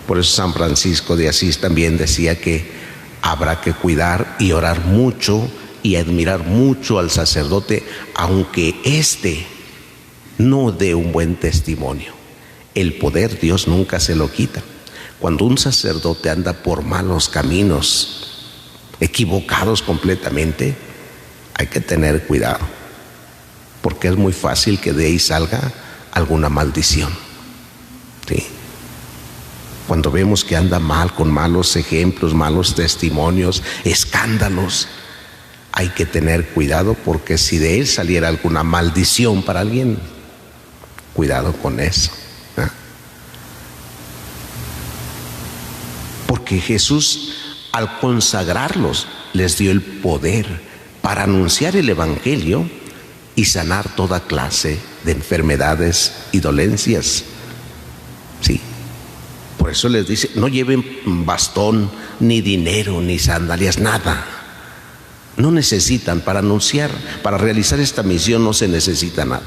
por eso San Francisco de Asís también decía que habrá que cuidar y orar mucho y admirar mucho al sacerdote, aunque éste no dé un buen testimonio. El poder Dios nunca se lo quita. Cuando un sacerdote anda por malos caminos, equivocados completamente, hay que tener cuidado, porque es muy fácil que de ahí salga alguna maldición, ¿sí? Cuando vemos que anda mal, con malos ejemplos, malos testimonios, escándalos, hay que tener cuidado, porque si de él saliera alguna maldición para alguien, cuidado con eso, ¿eh? Porque Jesús, al consagrarlos, les dio el poder para anunciar el evangelio y sanar toda clase de enfermedades y dolencias, ¿sí? Por eso les dice: no lleven bastón, ni dinero, ni sandalias, nada. No necesitan para anunciar, para realizar esta misión no se necesita nada.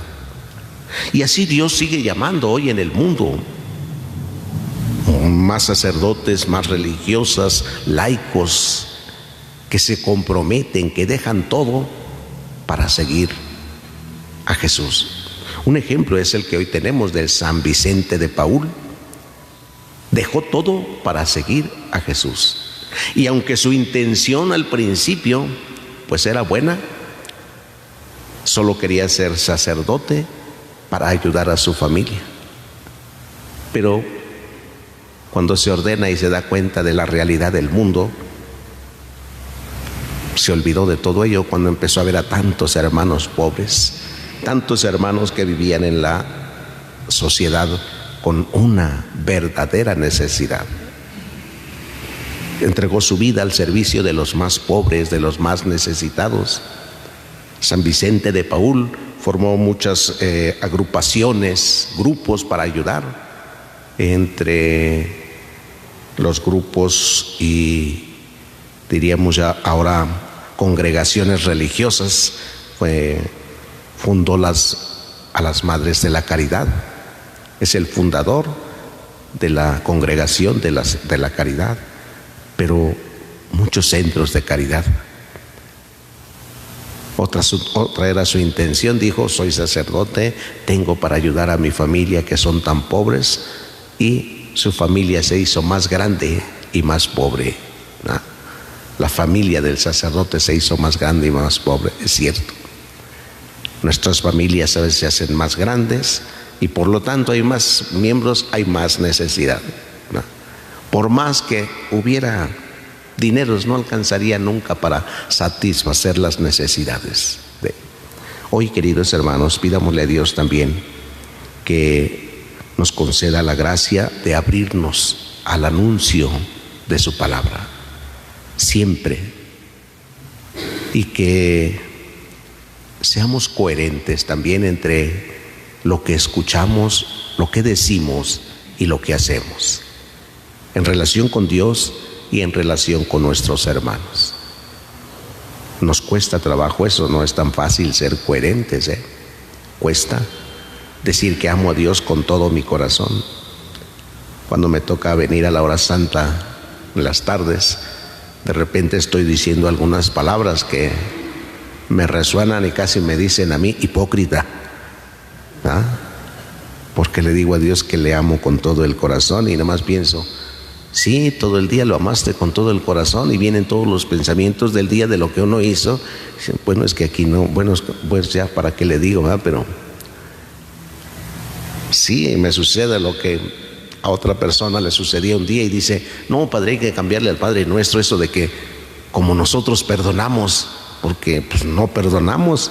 Y así Dios sigue llamando hoy en el mundo más sacerdotes, más religiosas, laicos, que se comprometen, que dejan todo para seguir a Jesús. Un ejemplo es el que hoy tenemos de San Vicente de Paúl. Dejó todo para seguir a Jesús. Y aunque su intención al principio pues era buena, solo quería ser sacerdote para ayudar a su familia. Pero cuando se ordena y se da cuenta de la realidad del mundo, se olvidó de todo ello cuando empezó a ver a tantos hermanos pobres, tantos hermanos que vivían en la sociedad con una verdadera necesidad. Entregó su vida al servicio de los más pobres, de los más necesitados. San Vicente de Paúl formó muchas agrupaciones, grupos para ayudar. Entre los grupos y diríamos ya ahora congregaciones religiosas, fundó a las Madres de la Caridad. Es el fundador de la congregación de la Caridad, pero muchos centros de caridad. Otra era su intención, dijo: soy sacerdote, tengo para ayudar a mi familia que son tan pobres, y su familia se hizo más grande y más pobre, ¿no? La familia del sacerdote se hizo más grande y más pobre, es cierto. Nuestras familias a veces se hacen más grandes y por lo tanto hay más miembros, hay más necesidad, ¿no? Por más que hubiera dineros, no alcanzaría nunca para satisfacer las necesidades. Hoy, queridos hermanos, pidámosle a Dios también que nos conceda la gracia de abrirnos al anuncio de su palabra siempre, y que seamos coherentes también entre lo que escuchamos, lo que decimos y lo que hacemos, en relación con Dios y en relación con nuestros hermanos. Nos cuesta trabajo eso, no es tan fácil ser coherentes, Cuesta decir que amo a Dios con todo mi corazón. Cuando me toca venir a la hora santa en las tardes, de repente estoy diciendo algunas palabras que me resuenan y casi me dicen a mí hipócrita, ¿ah? Porque le digo a Dios que le amo con todo el corazón y nada más pienso: sí, todo el día lo amaste con todo el corazón, y vienen todos los pensamientos del día de lo que uno hizo. Bueno, es que aquí no, bueno, pues ya para qué le digo, ¿verdad? Pero sí, me sucede lo que a otra persona le sucedía un día y dice: no, padre, hay que cambiarle al Padre Nuestro eso de que como nosotros perdonamos, porque pues no perdonamos.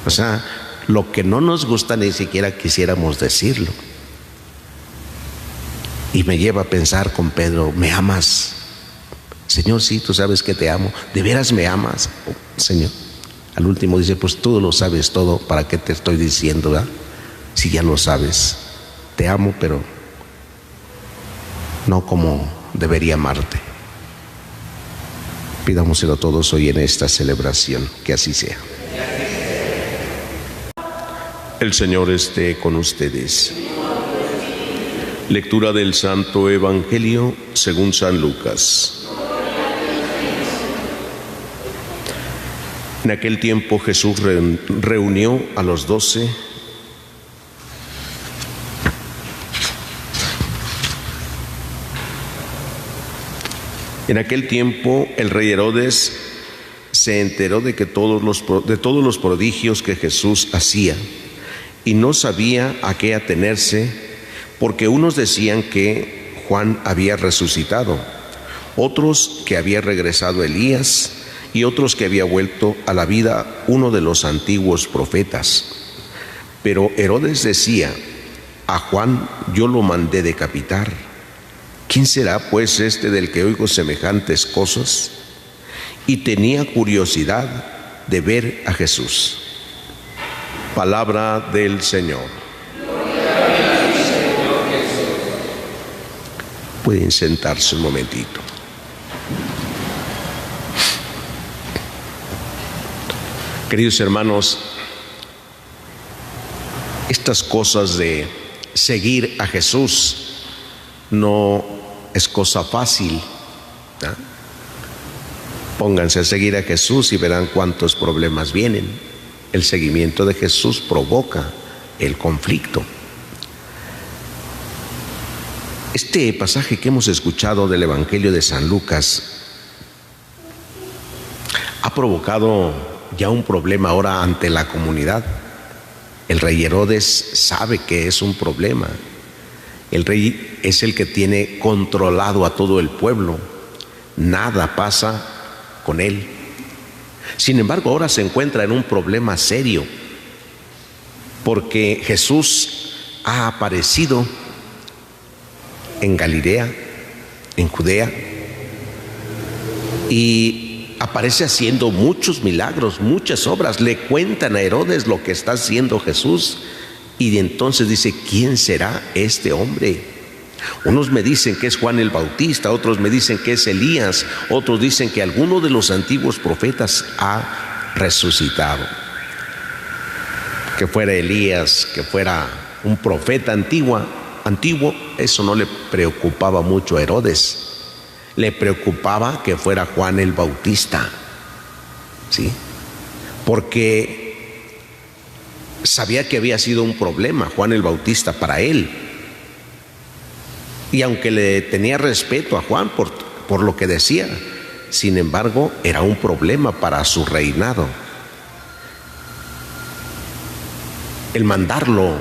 O sea, lo que no nos gusta ni siquiera quisiéramos decirlo. Y me lleva a pensar con Pedro: ¿me amas? Señor, sí, tú sabes que te amo. ¿De veras me amas? Oh, Señor. Al último dice: pues tú lo sabes todo, ¿para qué te estoy diciendo, verdad? Si ya lo sabes, te amo, pero no como debería amarte. Pidámoselo todos hoy en esta celebración, que así sea. El Señor esté con ustedes. Lectura del Santo Evangelio según San Lucas. En aquel tiempo Jesús reunió a los 12 En aquel tiempo el rey Herodes se enteró de todos los prodigios que Jesús hacía, y no sabía a qué atenerse, porque unos decían que Juan había resucitado, otros que había regresado Elías, y otros que había vuelto a la vida uno de los antiguos profetas. Pero Herodes decía: a Juan yo lo mandé decapitar. ¿Quién será pues este del que oigo semejantes cosas? Y tenía curiosidad de ver a Jesús. Palabra del Señor. Pueden sentarse un momentito. Queridos hermanos, estas cosas de seguir a Jesús no es cosa fácil, ¿no? Pónganse a seguir a Jesús y verán cuántos problemas vienen. El seguimiento de Jesús provoca el conflicto. Este pasaje que hemos escuchado del Evangelio de San Lucas ha provocado ya un problema ahora ante la comunidad. El rey Herodes sabe que es un problema. El rey es el que tiene controlado a todo el pueblo. Nada pasa con él. Sin embargo, ahora se encuentra en un problema serio, porque Jesús ha aparecido en Galilea, en Judea, y aparece haciendo muchos milagros, muchas obras. Le cuentan a Herodes lo que está haciendo Jesús, y entonces dice: ¿quién será este hombre? Unos me dicen que es Juan el Bautista, otros me dicen que es Elías, otros dicen que alguno de los antiguos profetas ha resucitado. Que fuera Elías, que fuera un profeta antiguo, eso no le preocupaba mucho a Herodes. Le preocupaba que fuera Juan el Bautista, ¿sí? porque sabía que había sido un problema Juan el Bautista para él. Y aunque le tenía respeto a Juan por lo que decía, sin embargo, era un problema para su reinado. El mandarlo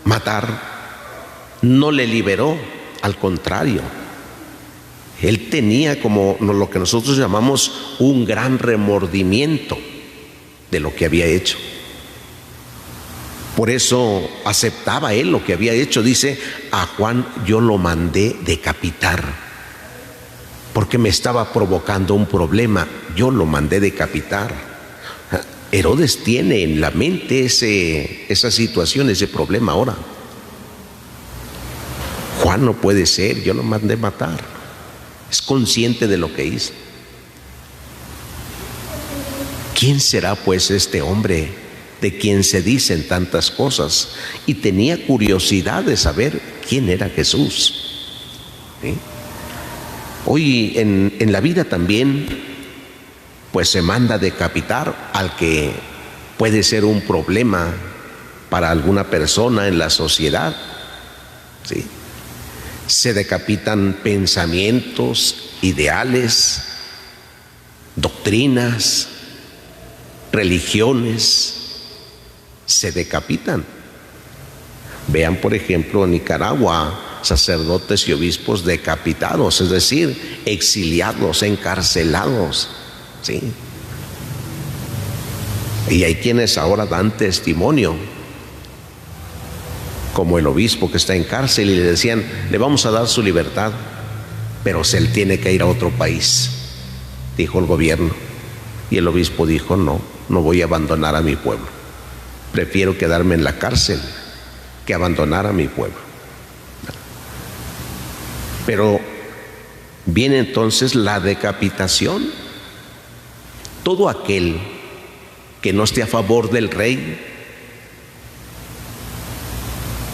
matar no le liberó, al contrario. Él tenía como lo que nosotros llamamos un gran remordimiento de lo que había hecho. Por eso aceptaba él lo que había hecho. Dice, a Juan yo lo mandé decapitar, porque me estaba provocando un problema. Yo lo mandé decapitar. Herodes tiene en la mente esa situación, ese problema ahora. Juan no puede ser, yo lo mandé matar. Es consciente de lo que hizo. ¿Quién será pues este hombre de quien se dicen tantas cosas? Y tenía curiosidad de saber quién era Jesús. ¿Sí? Hoy en la vida también, pues se manda decapitar al que puede ser un problema para alguna persona en la sociedad. ¿Sí? Se decapitan pensamientos, ideales, doctrinas, religiones, se decapitan. Vean, por ejemplo, en Nicaragua, sacerdotes y obispos decapitados, es decir, exiliados, encarcelados, ¿sí? Y hay quienes ahora dan testimonio, como el obispo que está en cárcel, y le decían, le vamos a dar su libertad, pero él tiene que ir a otro país, dijo el gobierno. Y el obispo dijo, no voy a abandonar a mi pueblo, prefiero quedarme en la cárcel que abandonar a mi pueblo. Pero viene entonces la decapitación. Todo aquel que no esté a favor del rey,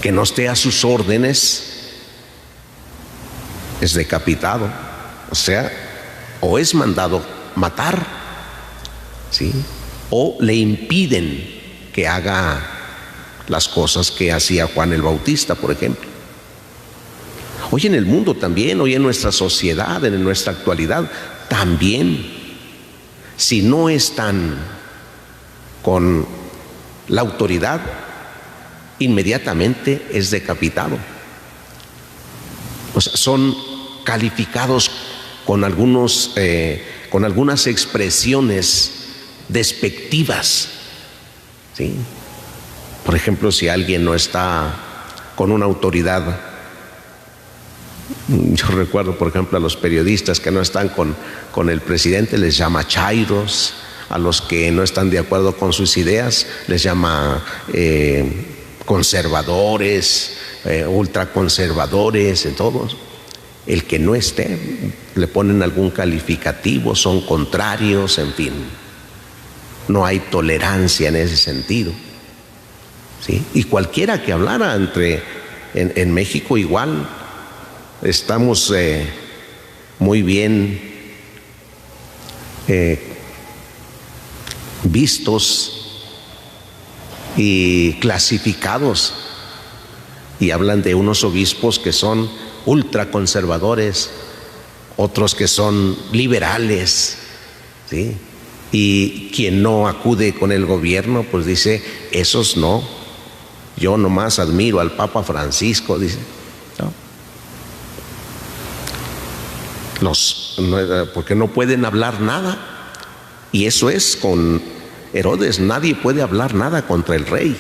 que no esté a sus órdenes, es decapitado. O sea, o es mandado matar, ¿sí? O le impiden que haga las cosas que hacía Juan el Bautista, por ejemplo. Hoy en el mundo también, hoy en nuestra sociedad, en nuestra actualidad, también, si no están con la autoridad, inmediatamente es decapitado. O sea, son calificados con algunas expresiones despectivas, ¿sí? Por ejemplo, si alguien no está con una autoridad, yo recuerdo, por ejemplo, a los periodistas que no están con el presidente, les llama chairos. A los que no están de acuerdo con sus ideas, les llama conservadores, ultraconservadores, en todos. El que no esté, le ponen algún calificativo, son contrarios, en fin. No hay tolerancia en ese sentido, ¿sí? Y cualquiera que hablara en México igual, estamos muy bien vistos y clasificados, y hablan de unos obispos que son ultraconservadores, otros que son liberales, ¿sí? Y quien no acude con el gobierno, pues dice, esos no, yo nomás admiro al Papa Francisco, dice, ¿no? Porque no pueden hablar nada. Y eso es con Herodes, nadie puede hablar nada contra el rey,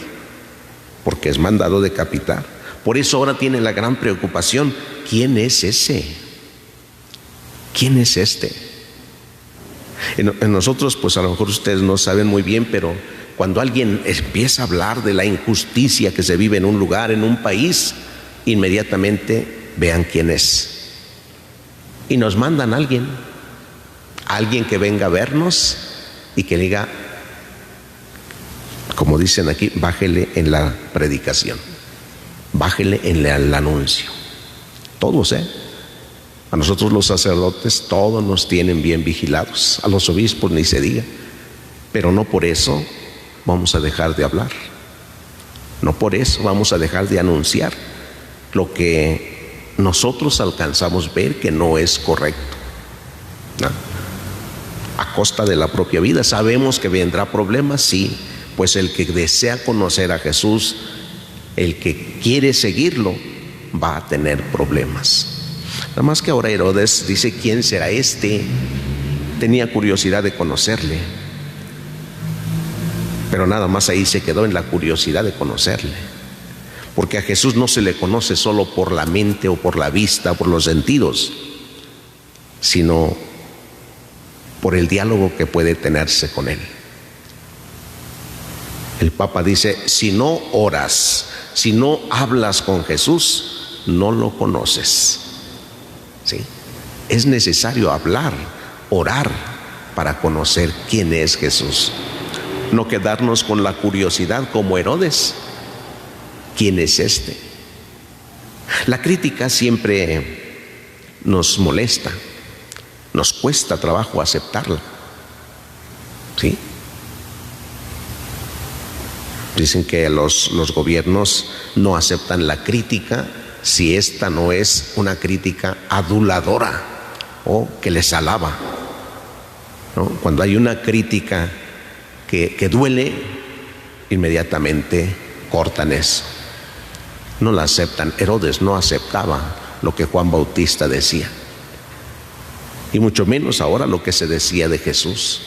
porque es mandado decapitar. Por eso ahora tiene la gran preocupación, ¿quién es ese? ¿Quién es este? En nosotros, pues a lo mejor ustedes no saben muy bien, pero cuando alguien empieza a hablar de la injusticia que se vive en un lugar, en un país, inmediatamente vean quién es. Y nos mandan a alguien que venga a vernos y que diga, como dicen aquí, bájele en la predicación, bájele en el anuncio. Todos, a nosotros los sacerdotes, todos nos tienen bien vigilados, a los obispos ni se diga. Pero no por eso vamos a dejar de hablar. No por eso vamos a dejar de anunciar lo que nosotros alcanzamos ver que no es correcto, ¿no? A costa de la propia vida. Sabemos que vendrá problemas, sí, pues el que desea conocer a Jesús, el que quiere seguirlo, va a tener problemas. Nada más que ahora Herodes dice: ¿quién será este? Tenía curiosidad de conocerle, pero nada más ahí se quedó, en la curiosidad de conocerle, porque a Jesús no se le conoce solo por la mente o por la vista, por los sentidos, sino por el diálogo que puede tenerse con él. El Papa dice: si no oras, si no hablas con Jesús, no lo conoces. ¿Sí? Es necesario hablar, orar, para conocer quién es Jesús. No quedarnos con la curiosidad como Herodes. ¿Quién es este? La crítica siempre nos molesta, nos cuesta trabajo aceptarla. ¿Sí? Dicen que los gobiernos no aceptan la crítica si esta no es una crítica aduladora o que les alaba, ¿no? Cuando hay una crítica que duele, inmediatamente cortan eso. No la aceptan. Herodes no aceptaba lo que Juan Bautista decía, y mucho menos ahora lo que se decía de Jesús.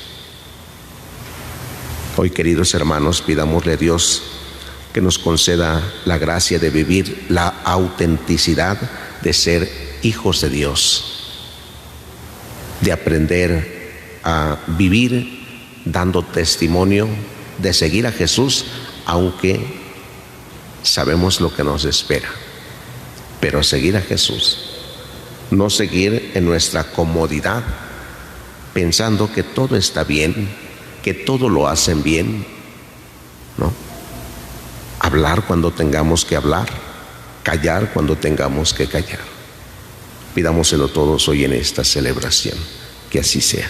Hoy, queridos hermanos, pidámosle a Dios que nos conceda la gracia de vivir la autenticidad de ser hijos de Dios, de aprender a vivir dando testimonio, de seguir a Jesús, aunque sabemos lo que nos espera. Pero seguir a Jesús, no seguir en nuestra comodidad, pensando que todo está bien, que todo lo hacen bien, ¿no? Hablar cuando tengamos que hablar, callar cuando tengamos que callar. Pidámoselo todos hoy en esta celebración, que así sea.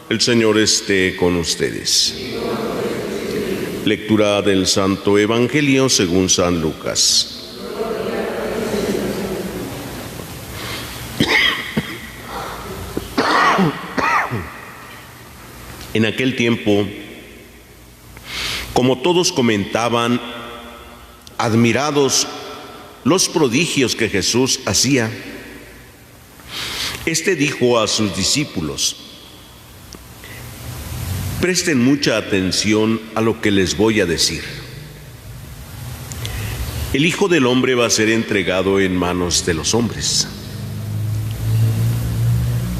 El Señor esté con ustedes. Lectura del Santo Evangelio según San Lucas. En aquel tiempo, como todos comentaban, admirados los prodigios que Jesús hacía, Este dijo a sus discípulos: presten mucha atención a lo que les voy a decir. El Hijo del Hombre va a ser entregado en manos de los hombres.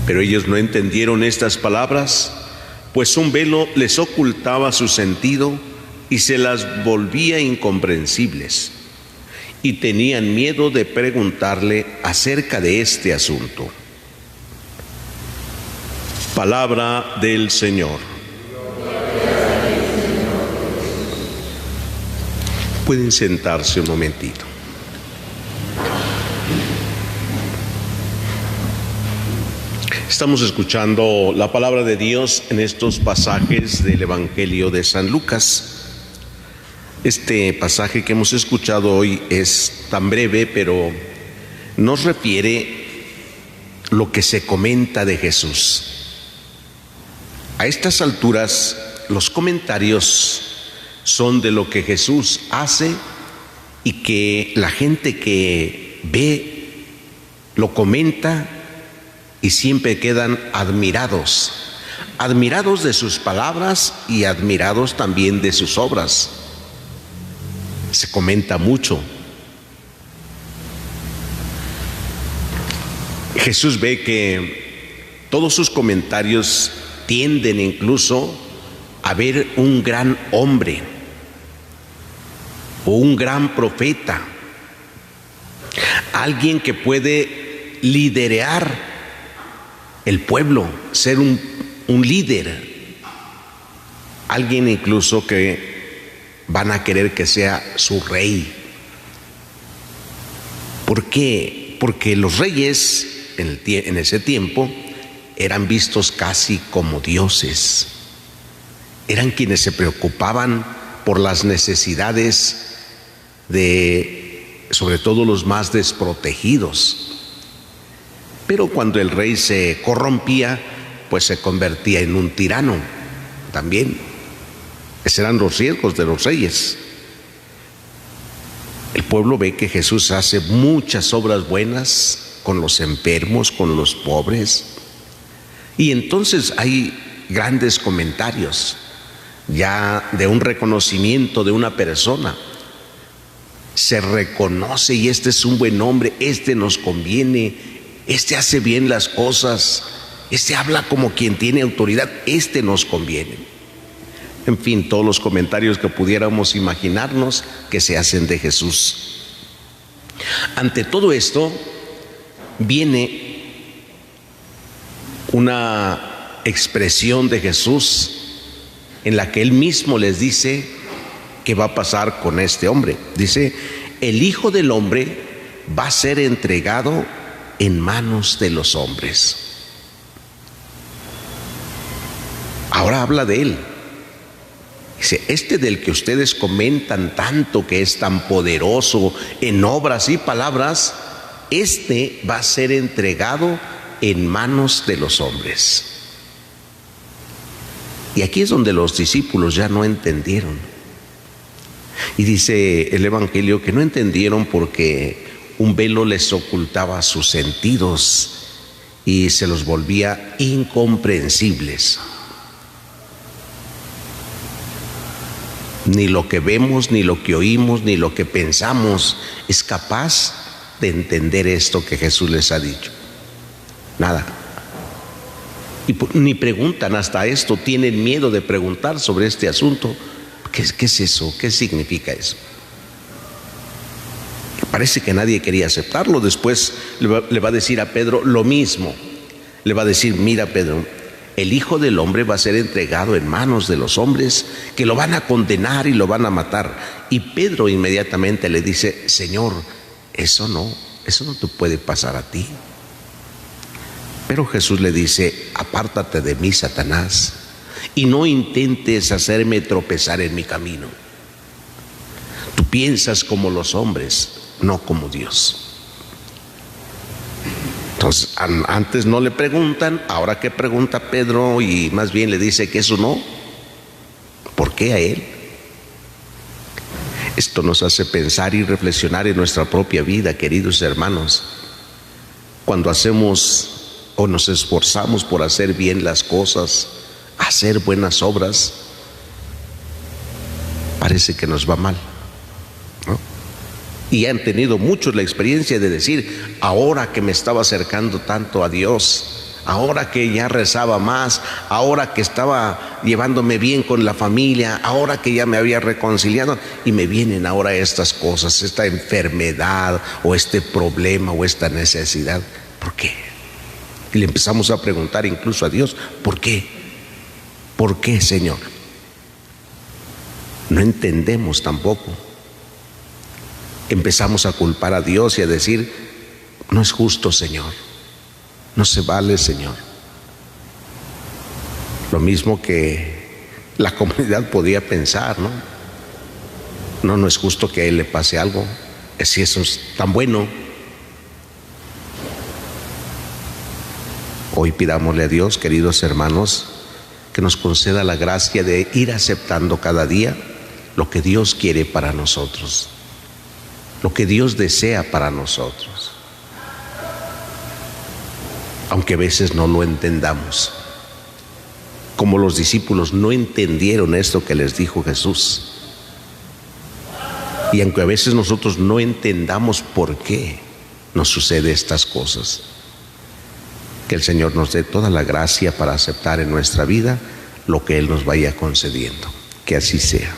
Pero ellos no entendieron estas palabras, pues un velo les ocultaba su sentido y se las volvía incomprensibles, y tenían miedo de preguntarle acerca de este asunto. Palabra del Señor. Pueden sentarse un momentito. Estamos escuchando la palabra de Dios en estos pasajes del Evangelio de San Lucas. Este pasaje que hemos escuchado hoy es tan breve, pero nos refiere lo que se comenta de Jesús. A estas alturas, los comentarios son de lo que Jesús hace y que la gente que ve lo comenta y siempre quedan admirados de sus palabras y admirados también de sus obras. Se comenta mucho. Jesús ve que todos sus comentarios tienden incluso a ver un gran hombre o un gran profeta, alguien que puede liderar el pueblo, ser un líder, alguien incluso que van a querer que sea su rey. ¿Por qué? Porque los reyes en ese tiempo eran vistos casi como dioses. Eran quienes se preocupaban por las necesidades de, sobre todo, los más desprotegidos. Pero cuando el rey se corrompía, pues se convertía en un tirano también. Esos eran los riesgos de los reyes. El pueblo ve que Jesús hace muchas obras buenas con los enfermos, con los pobres. Y entonces hay grandes comentarios, ya de un reconocimiento de una persona. Se reconoce, y este es un buen hombre, este nos conviene, este hace bien las cosas, este habla como quien tiene autoridad, este nos conviene. En fin, todos los comentarios que pudiéramos imaginarnos que se hacen de Jesús. Ante todo esto viene una expresión de Jesús en la que Él mismo les dice qué va a pasar con este hombre. Dice: el Hijo del Hombre va a ser entregado en manos de los hombres. Ahora habla de Él. Dice: este del que ustedes comentan tanto que es tan poderoso en obras y palabras, este va a ser entregado en manos de los hombres. Y aquí es donde los discípulos ya no entendieron. Y dice el Evangelio que no entendieron porque un velo les ocultaba sus sentidos y se los volvía incomprensibles. Ni lo que vemos, ni lo que oímos, ni lo que pensamos es capaz de entender esto que Jesús les ha dicho. Nada. Y ni preguntan hasta esto, tienen miedo de preguntar sobre este asunto. ¿Qué es eso? ¿Qué significa eso? Parece que nadie quería aceptarlo. Después le va a decir a Pedro lo mismo. Le va a decir: mira, Pedro, el Hijo del Hombre va a ser entregado en manos de los hombres, que lo van a condenar y lo van a matar. Y Pedro inmediatamente le dice: Señor, eso no te puede pasar a ti. Pero Jesús le dice: apártate de mí, Satanás, y no intentes hacerme tropezar en mi camino. Tú piensas como los hombres, no como Dios. Entonces, antes no le preguntan, ahora que pregunta Pedro, y más bien le dice que eso no. ¿Por qué a él? Esto nos hace pensar y reflexionar en nuestra propia vida, queridos hermanos. Cuando hacemos o nos esforzamos por hacer bien las cosas, hacer buenas obras, parece que nos va mal, ¿no? Y han tenido muchos la experiencia de decir: ahora que me estaba acercando tanto a Dios, ahora que ya rezaba más, ahora que estaba llevándome bien con la familia, ahora que ya me había reconciliado, y me vienen ahora estas cosas, esta enfermedad o este problema o esta necesidad. ¿Por qué? Y le empezamos a preguntar incluso a Dios: ¿por qué? ¿Por qué, Señor? No entendemos tampoco. Empezamos a culpar a Dios y a decir: no es justo, Señor, no se vale, Señor. Lo mismo que la comunidad podía pensar, ¿no? No es justo que a él le pase algo, si eso es tan bueno. Hoy pidámosle a Dios, queridos hermanos, que nos conceda la gracia de ir aceptando cada día lo que Dios quiere para nosotros, lo que Dios desea para nosotros, aunque a veces no lo entendamos, como los discípulos no entendieron esto que les dijo Jesús. Y aunque a veces nosotros no entendamos por qué nos sucede estas cosas, que el Señor nos dé toda la gracia para aceptar en nuestra vida lo que Él nos vaya concediendo. Que así sea.